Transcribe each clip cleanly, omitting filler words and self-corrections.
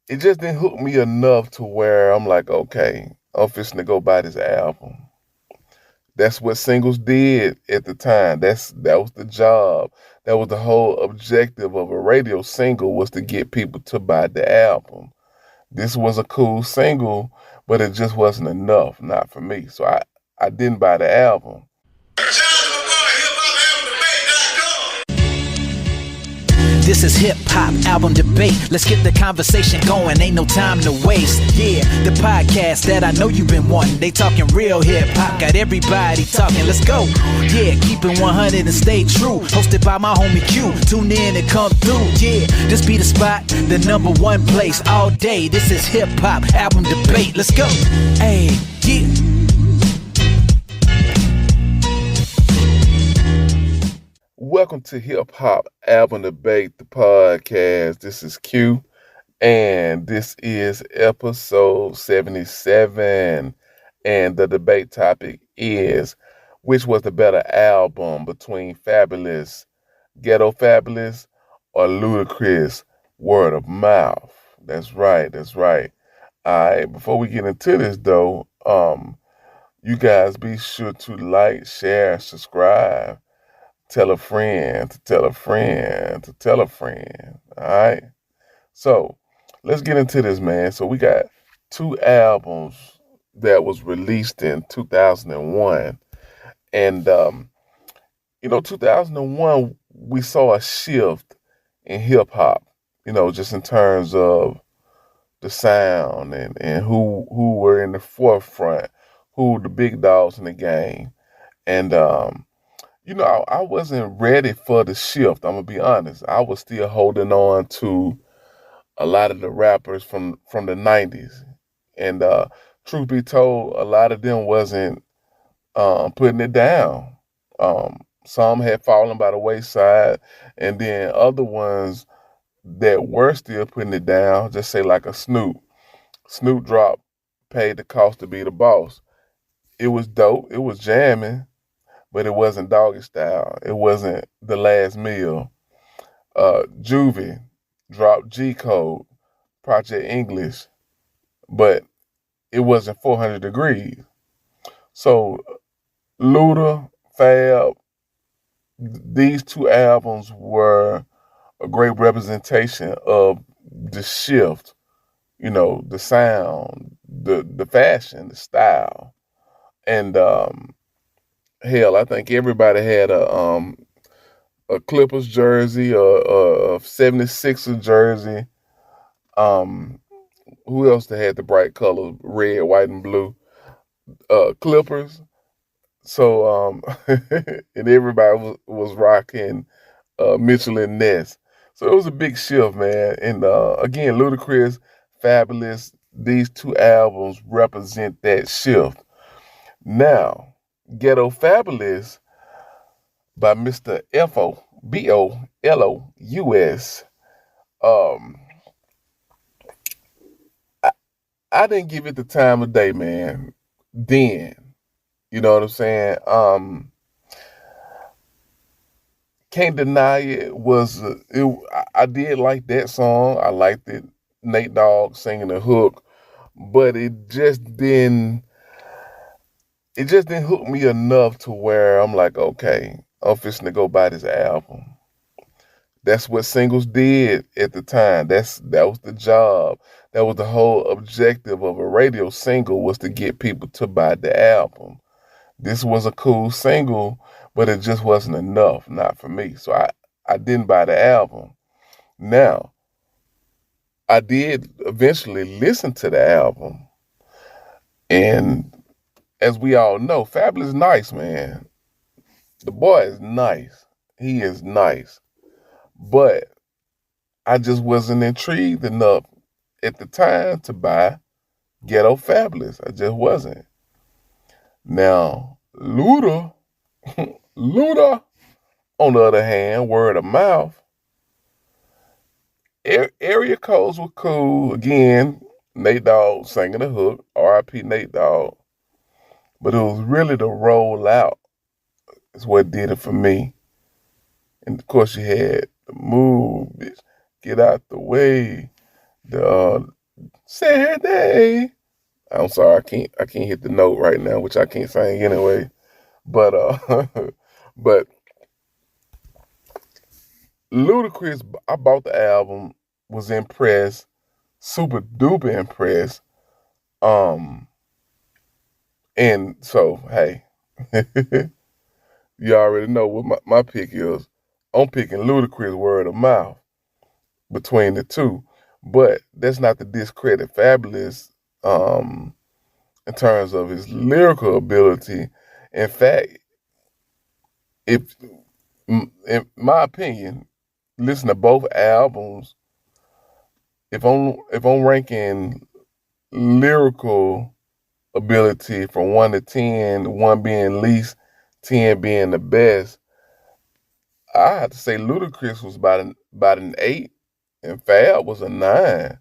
it just didn't hook me enough to where I'm like, okay, I'm fixing to go buy this album. That's what singles did at the time. That was the job. That was the whole objective of a radio single, was to get people to buy the album. This was a cool single, but it just wasn't enough, not for me. So I didn't buy the album. This is hip hop album debate. Let's get the conversation going. Ain't no time to waste. Yeah, the podcast that I know you've been wanting. They talking real hip hop. Got everybody talking. Let's go. Yeah, keep it 100 and stay true. Hosted by my homie Q. Tune in and come through. Yeah, this be the spot, the number one place all day. This is hip hop album debate. Let's go. Hey, yeah. Welcome to Hip Hop Album Debate, the podcast. This is Q, and this is episode 77. And the debate topic is, which was the better album between Fabolous, Ghetto Fabolous, or Ludacris, Word of Mouth? That's right, that's right. All right, before we get into this though, you guys be sure to like, share, subscribe. Tell a friend to tell a friend to tell a friend. All right. So let's get into this, man. So we got two albums that was released in 2001. And, 2001, we saw a shift in hip hop, just in terms of the sound and who were in the forefront, who were the big dogs in the game. And, I wasn't ready for the shift. I'm gonna be honest. I was still holding on to a lot of the rappers from the '90s, and truth be told, a lot of them wasn't putting it down. Some had fallen by the wayside, and then other ones that were still putting it down, just say like a Snoop. Snoop dropped "Paid the Cost to Be the Boss." It was dope. It was jamming. But it wasn't Doggy Style. It wasn't The Last Meal. Juvie dropped G Code, Project English, but it wasn't 400 Degrees. So Luda, Fab, these two albums were a great representation of the shift, the sound, the fashion, the style. And hell, I think everybody had a Clippers jersey, a 76er jersey. Who else that had the bright colors, red, white, and blue? Clippers. So and everybody was rocking Mitchell and Ness. So it was a big shift, man. And again, Ludacris, Fabolous, these two albums represent that shift. Now, Ghetto Fabolous by Mr. Fabolous. Um, I didn't give it the time of day, man. Then, you know what I'm saying? Can't deny it was. I did like that song. I liked it. Nate Dogg singing the hook, but it just didn't. It just didn't hook me enough to where I'm like, okay, I'm fixing to go buy this album. That's what singles did at the time. That was the job. That was the whole objective of a radio single, was to get people to buy the album. This was a cool single, but it just wasn't enough, not for me. So I didn't buy the album. Now, I did eventually listen to the album, and as we all know, Fab is nice, man. The boy is nice. He is nice. But I just wasn't intrigued enough at the time to buy Ghetto Fabolous. I just wasn't. Now, Luda, Luda, on the other hand, Word of Mouth, area codes were cool. Again, Nate Dogg singing the hook, R.I.P. Nate Dogg. But it was really the rollout is what did it for me. And of course you had the move, bitch, get out the way. The Saturday. I'm sorry, I can't hit the note right now, which I can't sing anyway. But but Ludacris, I bought the album, was impressed, super duper impressed. Um, and so hey, you already know what my pick is. I'm picking Ludacris word of mouth between the two. But that's not to discredit Fabulous in terms of his lyrical ability. In fact, if in my opinion, listen to both albums. If I'm ranking lyrical ability from 1 to 10, one being least, 10 being the best, I have to say Ludacris was about an 8, and Fab was a 9.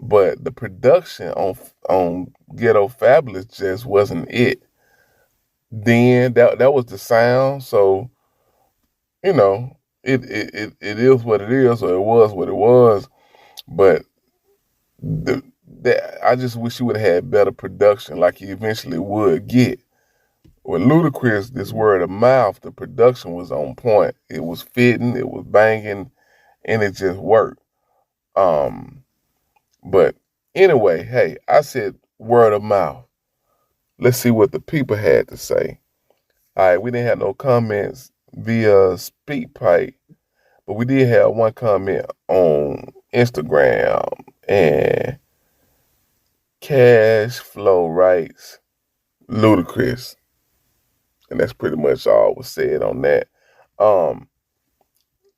But the production on Ghetto Fabolous just wasn't it. Then that was the sound, so you know it is what it is, or it was what it was. But I just wish he would have had better production, like he eventually would get. With Ludacris, this word of mouth, the production was on point. It was fitting, it was banging, and it just worked. Um, but anyway, hey, I said word of mouth. Let's see what the people had to say. All right, we didn't have no comments via SpeakPipe, but we did have one comment on Instagram, and Cash Flow writes Ludacris, and that's pretty much all was said on that. Um,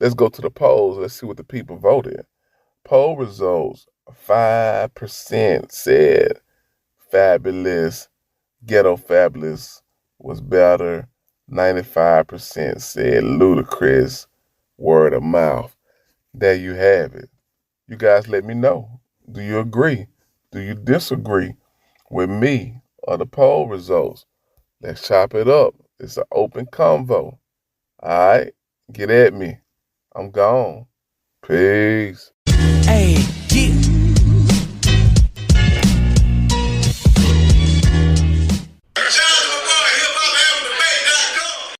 let's go to the polls. Let's see what the people voted. Poll results: 5% said Fabulous, Ghetto Fabolous was better. 95% said Ludacris, word of mouth. There you have it. You guys let me know. Do you agree? Do you disagree with me or the poll results? Let's chop it up. It's an open convo. All right? Get at me. I'm gone. Peace. Hey,